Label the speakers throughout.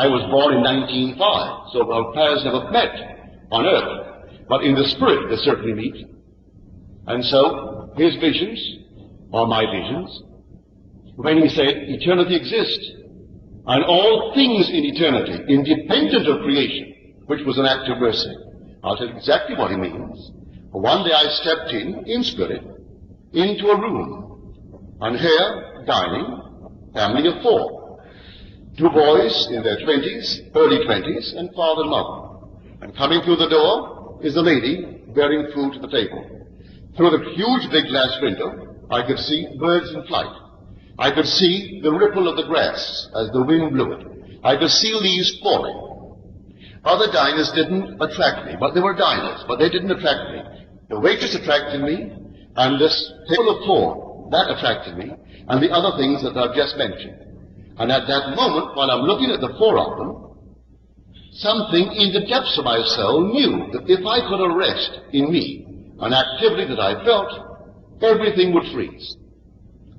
Speaker 1: I was born in 1905, so our paths never met on earth. But in the spirit they certainly meet. And so, his visions, or my visions, when he said eternity exists, and all things in eternity, independent of creation, which was an act of mercy. I'll tell you exactly what he means. One day I stepped in spirit, into a room, and here, dining, family of 4. 2 boys in their 20s, early 20s, and father and mother. And coming through the door is a lady bearing food to the table. Through the huge big glass window, I could see birds in flight. I could see the ripple of the grass as the wind blew it. I could see leaves falling. Other diners didn't attract me, but they were diners, but they didn't attract me. The waitress attracted me, and this table of 4, that attracted me, and the other things that I've just mentioned. And at that moment, while I'm looking at the 4 of them, something in the depths of my soul knew that if I could arrest in me an activity that I felt, everything would freeze.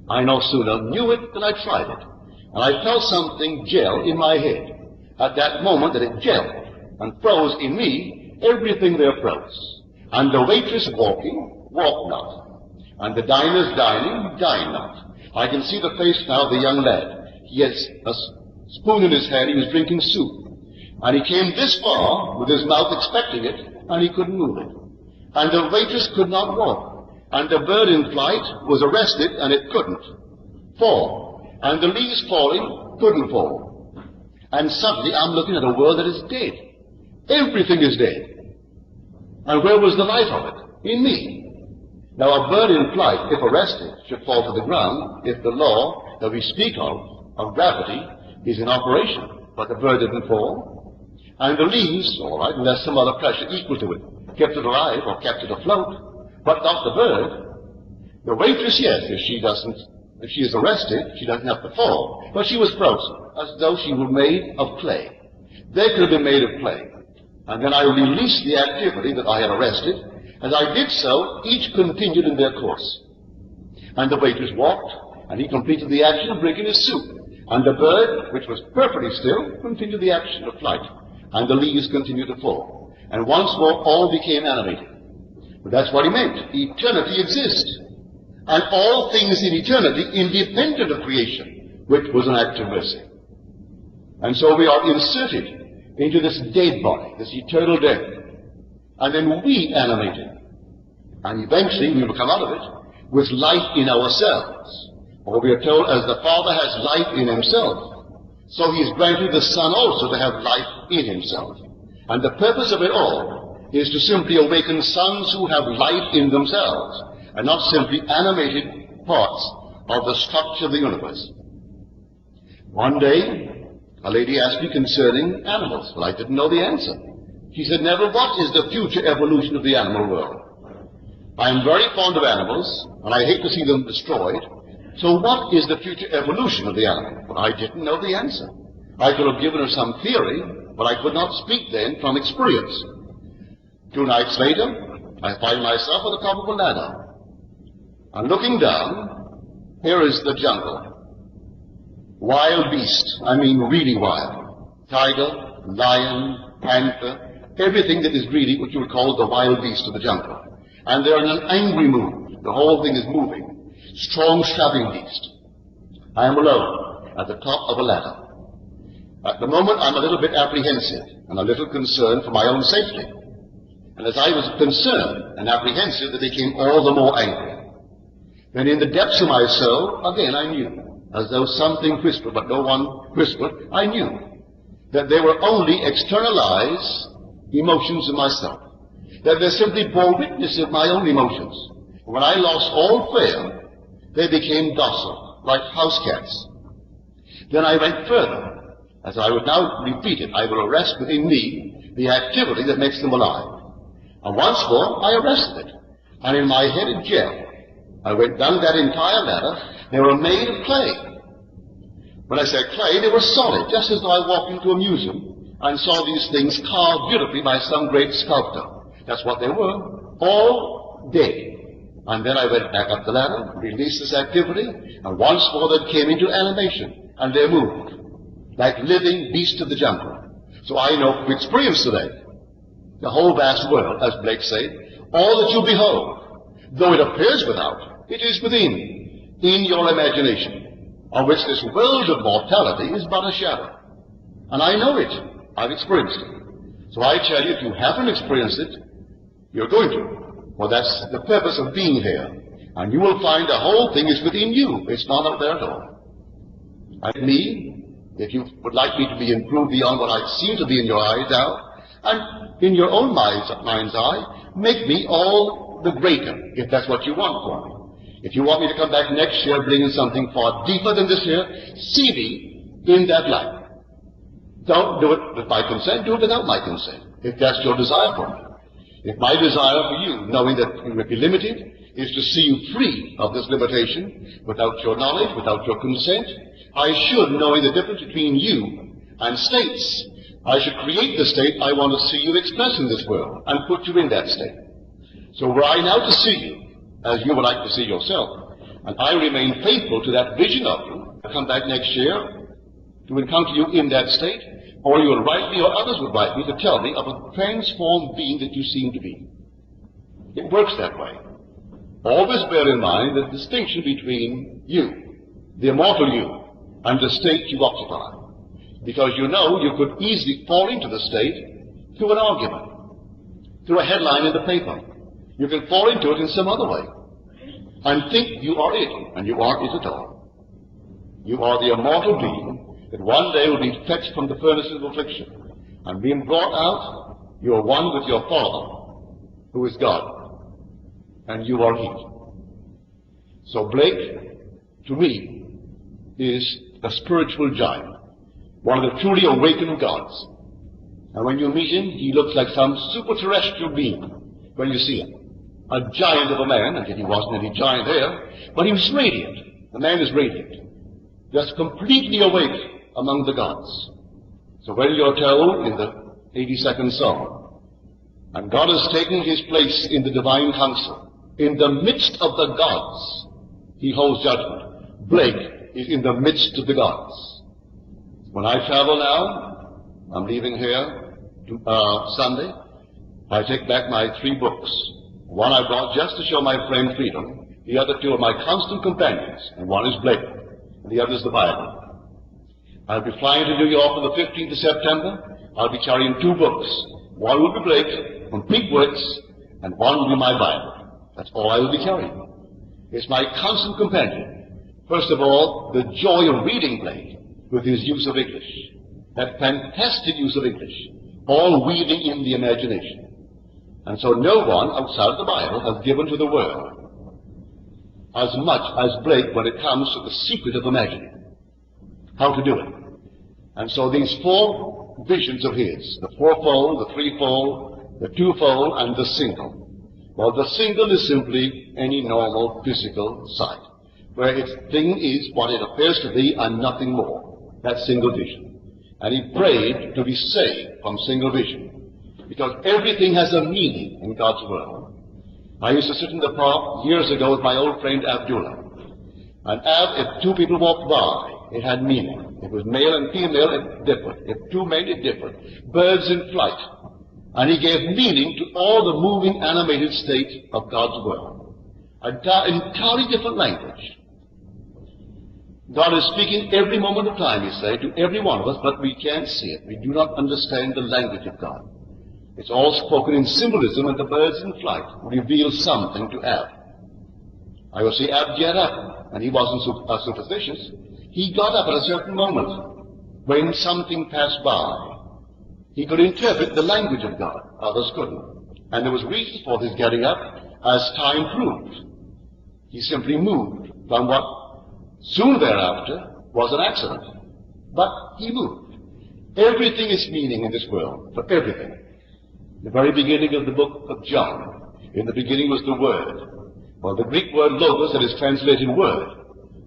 Speaker 1: I no sooner knew it than I tried it. And I felt something gel in my head. At that moment that it gelled and froze in me, everything there froze. And the waitress walking, walked not. And the diners dining, dined not. I can see the face now of the young lad. He has a spoon in his hand, he was drinking soup. And he came this far with his mouth expecting it, and he couldn't move it. And the waitress could not walk. And the bird in flight was arrested, and it couldn't fall. And the leaves falling couldn't fall. And suddenly I'm looking at a world that is dead. Everything is dead. And where was the life of it? In me. Now a bird in flight, if arrested, should fall to the ground if the law that we speak of gravity, is in operation. But the bird didn't fall. And the leaves, all right, unless some other pressure equal to it kept it alive or kept it afloat, but not the bird. The waitress, yes, if she is arrested, she doesn't have to fall. But she was frozen, as though she were made of clay. They could have been made of clay. And then I released the activity that I had arrested. As I did so, each continued in their course. And the waitress walked, and he completed the action of drinking his soup. And the bird, which was perfectly still, continued the action of flight. And the leaves continued to fall. And once more, all became animated. But that's what he meant. Eternity exists. And all things in eternity independent of creation, which was an act of mercy. And so we are inserted into this dead body, this eternal death. And then we animate it. And eventually we will come out of it with life in ourselves. Or we are told, as the Father has life in himself, so he has granted the Son also to have life in himself. And the purpose of it all is to simply awaken sons who have life in themselves, and not simply animated parts of the structure of the universe. One day, a lady asked me concerning animals. Well, I didn't know the answer. She said, Neville, what is the future evolution of the animal world? I am very fond of animals, and I hate to see them destroyed. So what is the future evolution of the animal? Well, I didn't know the answer. I could have given her some theory, but I could not speak then from experience. 2 nights later, I find myself at the top of a ladder. And looking down, here is the jungle. Wild beast, I mean really wild. Tiger, lion, panther, everything that is really what you would call the wild beast of the jungle. And they're in an angry mood. The whole thing is moving. Strong, shoving beast. I am alone at the top of a ladder. At the moment, I'm a little bit apprehensive and a little concerned for my own safety. And as I was concerned and apprehensive, they became all the more angry. Then in the depths of my soul, again I knew, as though something whispered, but no one whispered, I knew that they were only externalized emotions of myself. That they simply bore witness of my own emotions. When I lost all fear, they became docile, like house cats. Then I went further. As I would now repeat it, I will arrest within me the activity that makes them alive. And once more, I arrested it. And in my head it gelled. I went down that entire ladder. They were made of clay. When I say clay, they were solid, just as though I walked into a museum and saw these things carved beautifully by some great sculptor. That's what they were, all dead. And then I went back up the ladder, released this activity, and once more they came into animation, and they moved. like living beasts of the jungle. So I know from experience today, the whole vast world, as Blake said, all that you behold, though it appears without, it is within, in your imagination, of which this world of mortality is but a shadow. And I know it. I've experienced it. So I tell you, if you haven't experienced it, you're going to. For that's the purpose of being here. And you will find the whole thing is within you. It's not up there at all. And me, if you would like me to be improved beyond what I seem to be in your eyes now, and in your own mind's eye, make me all the greater, if that's what you want for me. If you want me to come back next year bringing something far deeper than this here, see me in that light. Don't do it with my consent, do it without my consent, if that's your desire for me. If my desire for you, knowing that you may be limited, is to see you free of this limitation, without your knowledge, without your consent, I should, knowing the difference between you and states, I should create the state I want to see you express in this world, and put you in that state. So were I now to see you, as you would like to see yourself, and I remain faithful to that vision of you, come back next year to encounter you in that state, or you would write me, or others would write me to tell me of a transformed being that you seem to be. It works that way. Always bear in mind the distinction between you, the immortal you, and the state you occupy. Because you know you could easily fall into the state through an argument, through a headline in the paper. You can fall into it in some other way, and think you are it, and you aren't it at all. You are the immortal being that one day will be fetched from the furnace of affliction, and being brought out, you are one with your Father, who is God, and you are He. So Blake, to me, is a spiritual giant, one of the truly awakened gods. And when you meet him, he looks like some super-terrestrial being when you see him. A giant of a man, and yet he wasn't any giant there, but he was radiant. The man is radiant, just completely awake among the gods. So when you're told in the 82nd Psalm, and God has taken his place in the divine council, in the midst of the gods, he holds judgment. Blake is in the midst of the gods. When I travel now, I'm leaving here Sunday, I take back my 3 books. One I brought just to show my friend freedom. The other 2 are my constant companions, and one is Blake, and the other is the Bible. I'll be flying to New York on the 15th of September. I'll be carrying 2 books. One will be Blake, complete works, and one will be my Bible. That's all I will be carrying. It's my constant companion. First of all, the joy of reading Blake with his use of English. That fantastic use of English, all weaving in the imagination. And so no one outside of the Bible has given to the world as much as Blake when it comes to the secret of imagining. How to do it. And so these 4 visions of his, the 4-fold, the 3-fold, the 2-fold, and the single. Well, the single is simply any normal physical sight, where its thing is what it appears to be and nothing more. That single vision. And he prayed to be saved from single vision, because everything has a meaning in God's world. I used to sit in the park years ago with my old friend Abdullah. And if 2 people walked by, it had meaning. If it was male and female, it differed. If 2 men, it differed. Birds in flight. And he gave meaning to all the moving, animated state of God's world. An entirely different language. God is speaking every moment of time, you say, to every one of us, but we can't see it. We do not understand the language of God. It's all spoken in symbolism, and the birds in flight reveal something to Ab. I will see Ab get up, and he wasn't superstitious. He got up at a certain moment when something passed by. He could interpret the language of God. Others couldn't. And there was reason for his getting up, as time proved. He simply moved from what soon thereafter was an accident. But he moved. Everything is meaning in this world, for everything. The very beginning of the book of John, in the beginning was the Word. Well, the Greek word logos, that is translated word,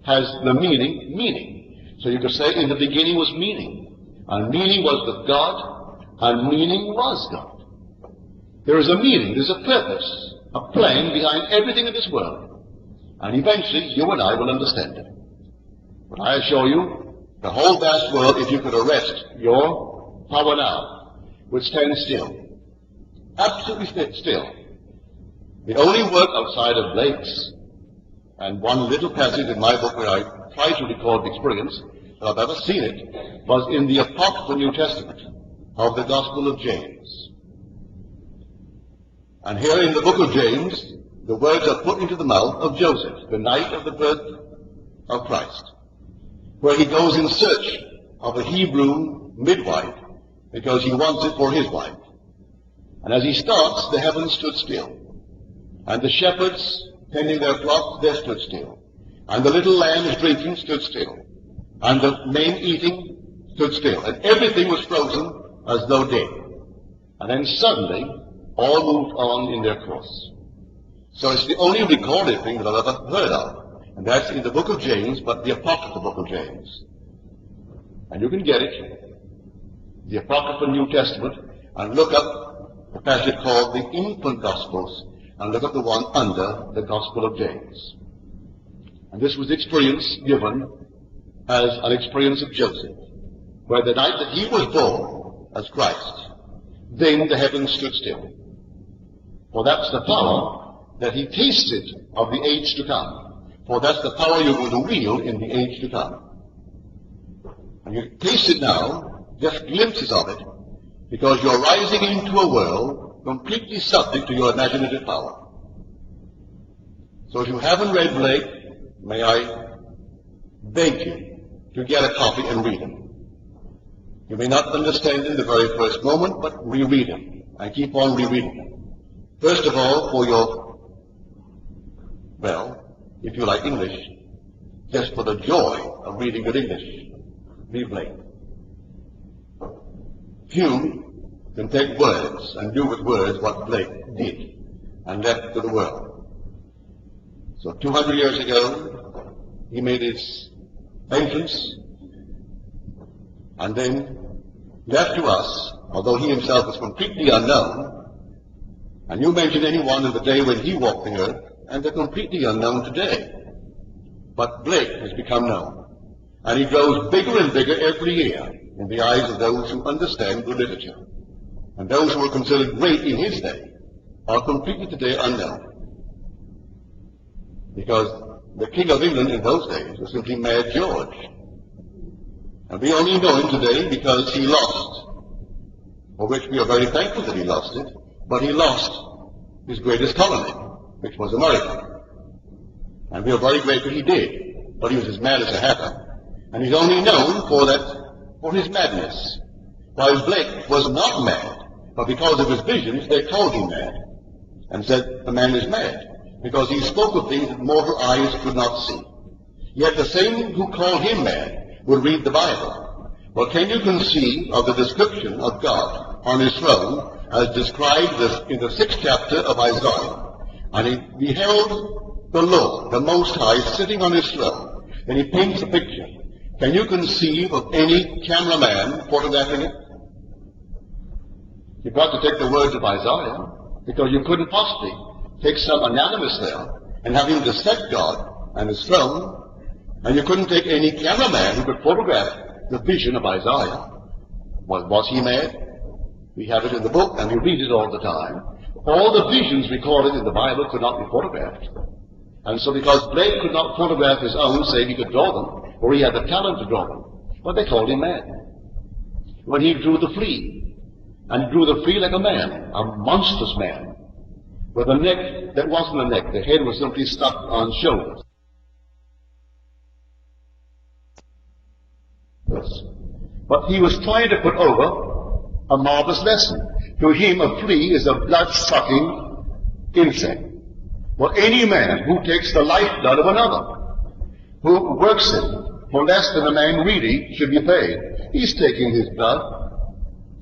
Speaker 1: has the meaning. So you could say in the beginning was meaning. And meaning was with God, and meaning was God. There is a meaning, there's a purpose, a plan behind everything in this world. And eventually you and I will understand it. But I assure you, The whole vast world, if you could arrest your power now, would stand still. Absolutely still. The only work outside of Blake's, and one little passage in my book where I try to record the experience, that I've ever seen it, was in the Apocryphal New Testament of the Gospel of James. And here in the book of James, the words are put into the mouth of Joseph, the night of the birth of Christ, where he goes in search of a Hebrew midwife because he wants it for his wife. And as he starts, the heavens stood still. And the shepherds tending their flock, they stood still. And the little lambs drinking stood still. And the men eating stood still. And everything was frozen as though dead. And then suddenly, all moved on in their course. So it's the only recorded thing that I've ever heard of. And that's in the book of James, but the Apocryphal book of James. And you can get it, the Apocryphal New Testament, and look up a passage called the Infant Gospels, and look up the one under the Gospel of James. And this was experience given as an experience of Joseph, where the night that he was born as Christ, then the heavens stood still. For that's the power that he tasted of the age to come. For that's the power you're going to wield in the age to come. And you taste it now, just glimpses of it, because you're rising into a world completely subject to your imaginative power. So if you haven't read Blake, may I beg you to get a copy and read him. You may not understand in the very first moment, but reread him, and keep on rereading him. First of all, for your, well, if you like English, just for the joy of reading good English, read Blake. Few can take words and do with words what Blake did and left to the world. So 200 years ago, he made his entrance and then left to us, although he himself was completely unknown. And you mention anyone in the day when he walked the earth, and they're completely unknown today. But Blake has become known. And he grows bigger and bigger every year in the eyes of those who understand good literature. And those who were considered great in his day are completely today unknown. Because the King of England in those days was simply Mad George. And we only know him today because he lost, for which we are very thankful that he lost it, but he lost his greatest colony, which was America. And we are very grateful he did, but he was as mad as a hatter. And he's only known for his madness. While Blake was not mad, but because of his visions, they called him mad, and said the man is mad, because he spoke of things that mortal eyes could not see. Yet the same who called him mad would read the Bible. Well, can you conceive of the description of God on his throne as described in the 6th chapter of Isaiah? And he beheld the Lord, the Most High, sitting on his throne. And he paints a picture. Can you conceive of any cameraman photographing it? You've got to take the words of Isaiah, because you couldn't possibly take some anonymous there and have him dissect God and his throne, and you couldn't take any cameraman who could photograph the vision of Isaiah. Was he mad? We have it in the book, and we read it all the time. All the visions recorded in the Bible could not be photographed. And so because Blake could not photograph his own, say he could draw them, or he had the talent to draw them, well, they called him mad. When he drew the flea, and drew the flea like a man, a monstrous man, with a neck that wasn't a neck, the head was simply stuck on shoulders. Yes. But he was trying to put over a marvelous lesson. To him, a flea is a blood-sucking insect. Well, any man who takes the lifeblood of another, who works it for less than a man really should be paid, he's taking his blood.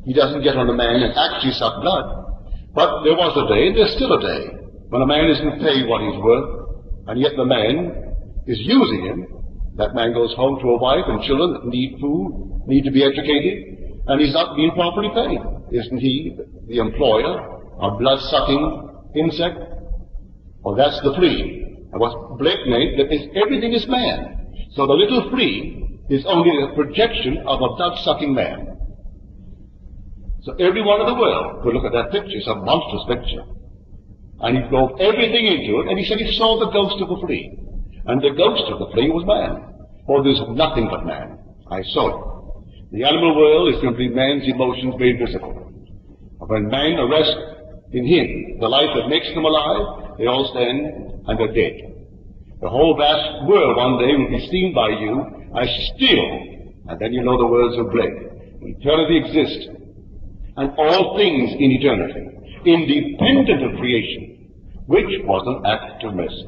Speaker 1: He doesn't get on a man and actually suck blood. But there was a day, and there's still a day, when a man isn't paid what he's worth, and yet the man is using him. That man goes home to a wife and children that need food, need to be educated, and he's not being properly paid. Isn't he the employer, a blood-sucking insect? Well, that's the flea. And what Blake made, that everything is man. So the little flea is only the projection of a blood-sucking man. So everyone in the world could look at that picture, it's a monstrous picture. And he drove everything into it, and he said he saw the ghost of a flea. And the ghost of the flea was man. For there's nothing but man. I saw it. The animal world is simply man's emotions made visible. When man arrests in him the life that makes them alive, they all stand and are dead. The whole vast world one day will be seen by you as still, and then you know the words of bread. Eternity exists, and all things in eternity, independent of creation, which was an act of mercy.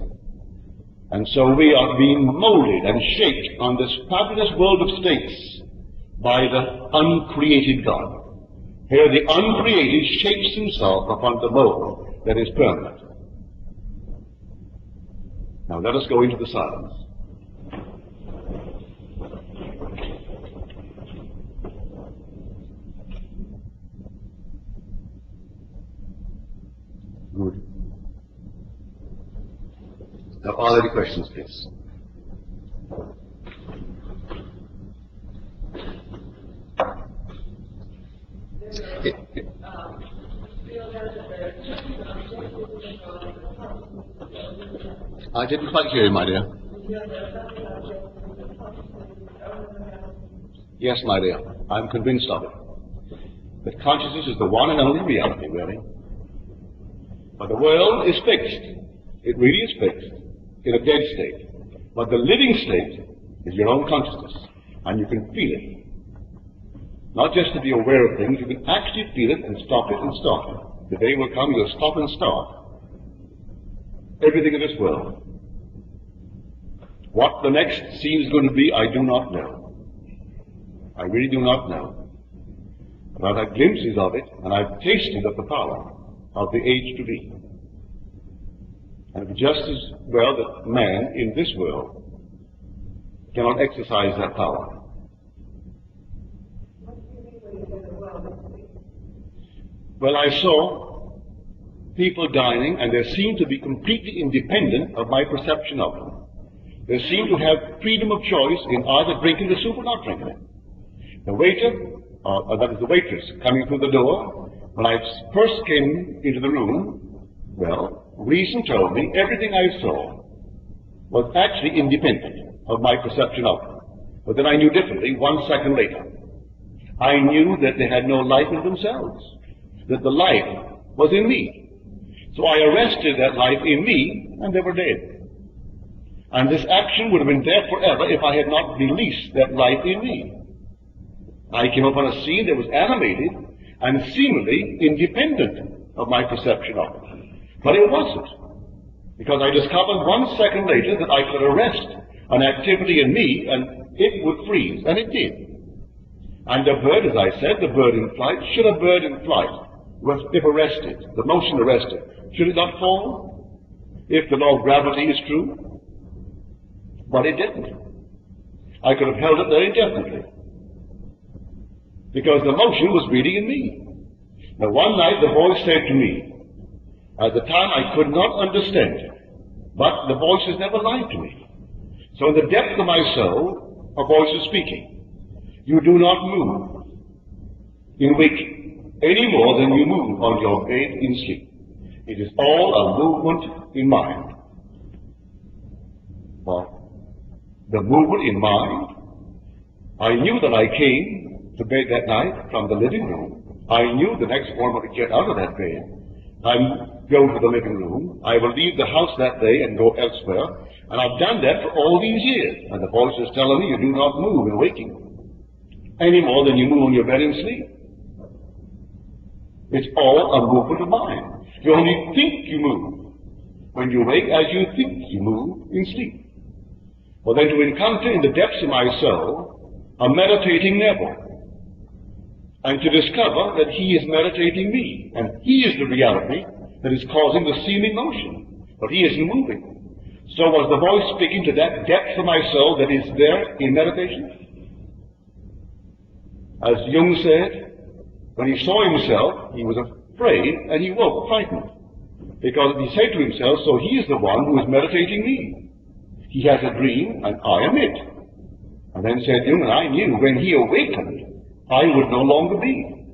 Speaker 1: And so we are being molded and shaped on this fabulous world of states by the uncreated God. Here the uncreated shapes himself upon the mold that is permanent. Now let us go into the silence. Good. Now, are there any questions, please? I didn't quite hear you, my dear. Yes, my dear, I'm convinced of it. That consciousness is the one and only reality, really. But the world is fixed. It really is fixed in a dead state. But the living state is your own consciousness, and you can feel it. Not just to be aware of things, you can actually feel it and stop it and start it. The day will come you'll stop and start everything in this world. What the next scene is going to be, I do not know. I really do not know. But I've had glimpses of it, and I've tasted of the power of the age to be. And just as well that man in this world cannot exercise that power. Well, I saw people dining, and they seemed to be completely independent of my perception of them. They seemed to have freedom of choice in either drinking the soup or not drinking it. The waiter, or that is the waitress, coming through the door, when I first came into the room, well, reason told me everything I saw was actually independent of my perception of them. But then I knew differently 1 second later. I knew that they had no life in themselves, that the life was in me. So I arrested that life in me, and they were dead. And this action would have been there forever if I had not released that life in me. I came upon a scene that was animated and seemingly independent of my perception of it. But it wasn't, because I discovered 1 second later that I could arrest an activity in me and it would freeze, and it did. And the bird, as I said, the bird in flight, should a bird in flight, if arrested, the motion arrested, should it not fall? If the law of gravity is true? But it didn't. I could have held it there indefinitely, because the motion was really in me. Now one night the voice said to me, at the time I could not understand it, but the voice has never lied to me. So in the depth of my soul, a voice is speaking. You do not move in waking any more than you move on your bed in sleep. It is all a movement in mind. Well, the movement in mind, I knew that I came to bed that night from the living room. I knew the next morning when I get out of that bed, I go to the living room, I will leave the house that day and go elsewhere, and I've done that for all these years. And the voice is telling me you do not move in waking any more than you move on your bed in sleep. It's all a movement of mind. You only think you move when you wake as you think you move in sleep. Well, then to encounter in the depths of my soul a meditating Neville, and to discover that he is meditating me, and he is the reality that is causing the seeming motion, but he isn't moving. So was the voice speaking to that depth of my soul that is there in meditation? As Jung said, when he saw himself, he was afraid, and he woke frightened, because he said to himself, so he is the one who is meditating me. He has a dream, and I am it. And then said Jung, and I knew when he awakened, I would no longer be.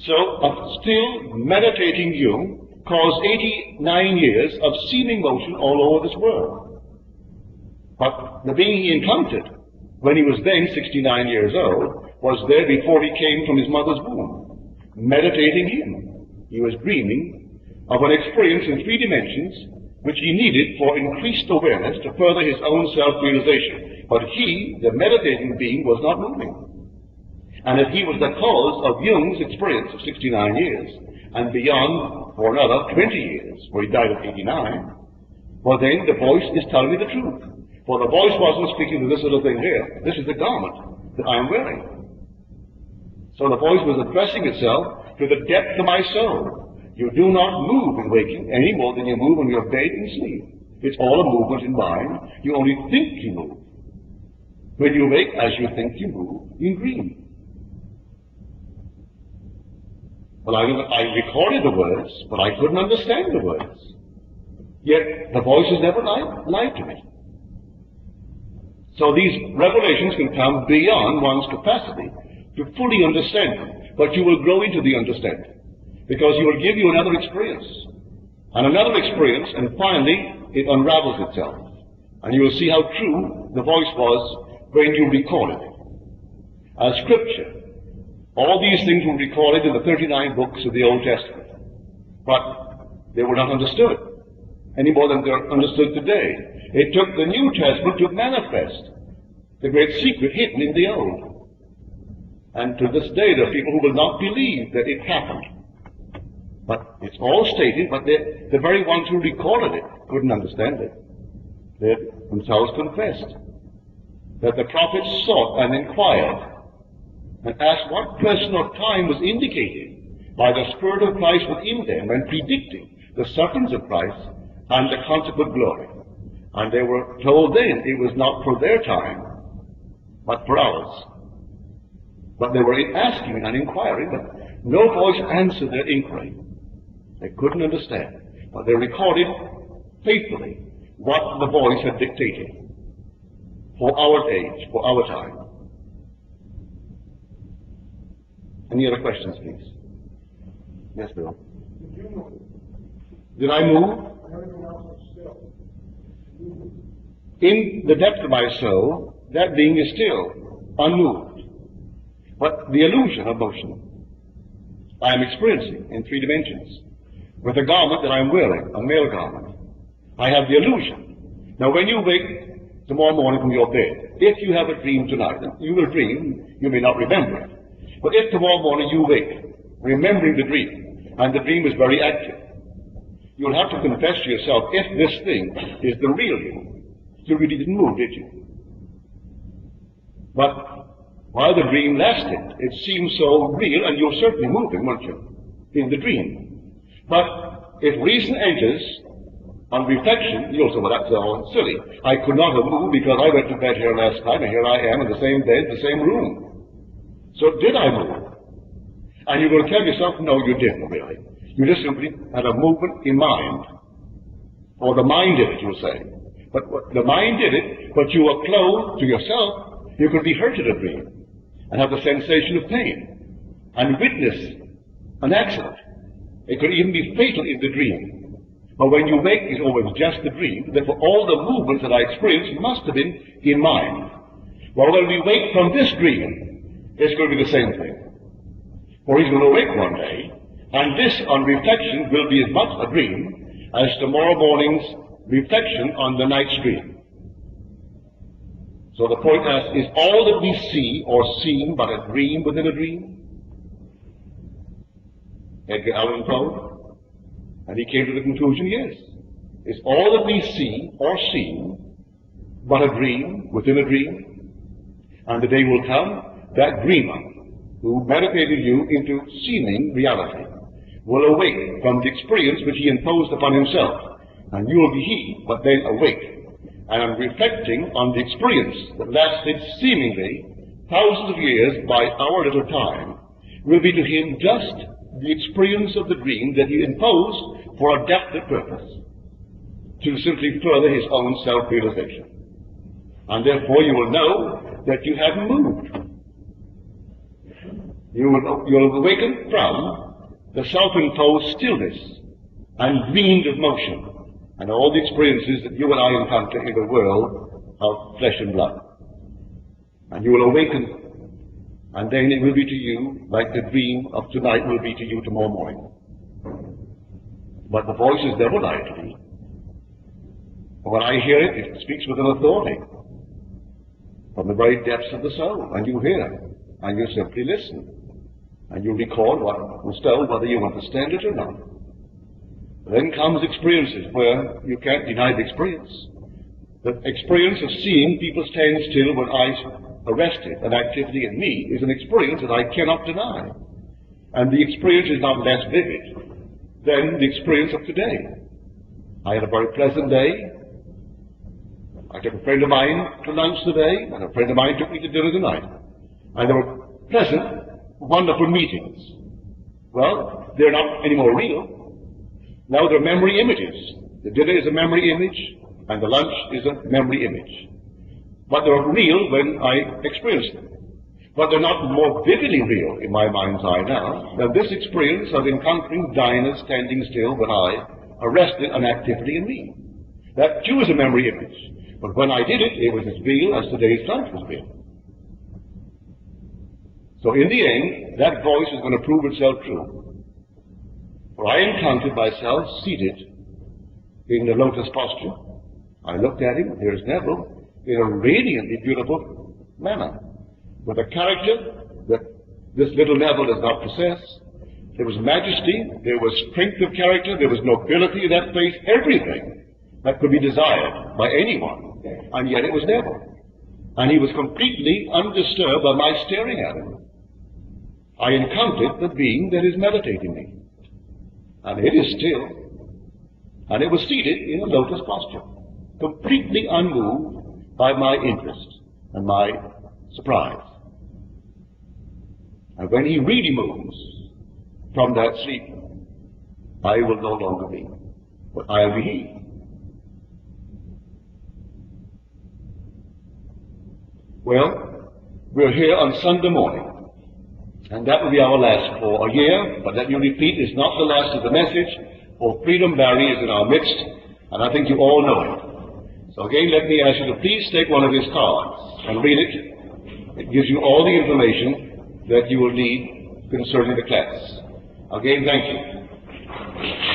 Speaker 1: So a still meditating Jung caused 89 years of seeming motion all over this world. But the being he encountered, when he was then 69 years old, was there before he came from his mother's womb, meditating him. He was dreaming of an experience in 3 dimensions which he needed for increased awareness to further his own self-realization. But he, the meditating being, was not moving. And if he was the cause of Jung's experience of 69 years, and beyond for another 20 years, for he died at 89, well then the voice is telling me the truth. For the voice wasn't speaking to this little thing here. This is the garment that I am wearing. So the voice was addressing itself to the depth of my soul. You do not move in waking any more than you move when you're bathed in sleep. It's all a movement in mind. You only think you move. When you wake, as you think you move, you dream. Well, I recorded the words, but I couldn't understand the words. Yet the voices never lied to me. So these revelations can come beyond one's capacity to fully understand them, but you will grow into the understanding, because he will give you another experience, and finally it unravels itself, and you will see how true the voice was when you recorded it. As Scripture, all these things were recorded in the 39 books of the Old Testament, but they were not understood any more than they're understood today. It took the New Testament to manifest the great secret hidden in the Old. And to this day, there are people who will not believe that it happened. But it's all stated, but the very ones who recorded it couldn't understand it. They themselves confessed that the prophets sought and inquired and asked what person or time was indicated by the Spirit of Christ within them when predicting the sufferings of Christ and the consequent glory. And they were told then it was not for their time, but for ours. But they were asking and inquiring, but no voice answered their inquiry. They couldn't understand. But they recorded faithfully what the voice had dictated for our age, for our time. Any other questions, please? Yes, Bill. Did I move? In the depth of my soul, that being is still unmoved. But the illusion of motion I am experiencing in 3 dimensions. With the garment that I'm wearing, a male garment, I have the illusion. Now when you wake tomorrow morning from your bed, if you have a dream tonight, you will dream, you may not remember it. But if tomorrow morning you wake, remembering the dream, and the dream is very active, you'll have to confess to yourself, if this thing is the real you, you really didn't move, did you? But while the dream lasted, it seemed so real, and you're certainly moving, weren't you, in the dream. But if reason enters on reflection, you'll say, well, that's all silly. I could not have moved because I went to bed here last night, and here I am in the same bed, the same room. So did I move? And you're going to tell yourself, no, you didn't really. You just simply had a movement in mind. Or the mind did it, you'll say. But the mind did it, but you were clothed to yourself. You could be hurt in a dream and have the sensation of pain and witness an accident. It could even be fatal in the dream. But when you wake, it's always just a dream. Therefore, all the movements that I experienced must have been in mind. Well, when we wake from this dream, it's going to be the same thing. For he's going to wake one day, and this, on reflection, will be as much a dream as tomorrow morning's reflection on the night's dream. So the point is all that we see or seem but a dream within a dream? Edgar Allan Poe, and he came to the conclusion, yes. Is all that we see or seem but a dream within a dream? And the day will come, that dreamer who meditated you into seeming reality will awake from the experience which he imposed upon himself, and you will be he, but then awake, and reflecting on the experience that lasted seemingly thousands of years by our little time, will be to him just the experience of the dream that he imposed for a definite purpose, to simply further his own self-realization. And therefore you will know that you haven't moved. You'll awaken from the self-imposed stillness and dreamed of motion and all the experiences that you and I encounter in the world of flesh and blood. And you will awaken, and then it will be to you like the dream of tonight will be to you tomorrow morning. But the voice is never lied to me. When I hear it, it speaks with an authority from the very depths of the soul, and you hear, and you simply listen, and you record what was told, whether you understand it or not. Then comes experiences where you can't deny the experience. The experience of seeing people stand still when I arrested an activity in me is an experience that I cannot deny. And the experience is not less vivid than the experience of today. I had a very pleasant day. I took a friend of mine to lunch today, and a friend of mine took me to dinner tonight. And there were pleasant, wonderful meetings. Well, they're not any more real. Now they're memory images. The dinner is a memory image, and the lunch is a memory image. But they're real when I experience them. But they're not more vividly real in my mind's eye now than this experience of encountering Dinah standing still when I arrested an activity in me. That too is a memory image. But when I did it, it was as real as today's lunch was real. So in the end, that voice is going to prove itself true. For I encountered myself seated in the lotus posture. I looked at him, there's Neville, in a radiantly beautiful manner, with a character that this little Neville does not possess. There was majesty, there was strength of character, there was nobility in that face, everything that could be desired by anyone. And yet it was Neville. And he was completely undisturbed by my staring at him. I encountered the being that is meditating me. And it is still. And it was seated in a lotus posture, completely unmoved by my interest and my surprise. And when he really moves from that sleep, I will no longer be, but I'll be he. Well, we're here on Sunday morning, and that will be our last for a year, but let me repeat, it's not the last of the message, for Freedom Barry is in our midst, and I think you all know it. So again, let me ask you to please take one of his cards and read it. It gives you all the information that you will need concerning the class. Again, thank you.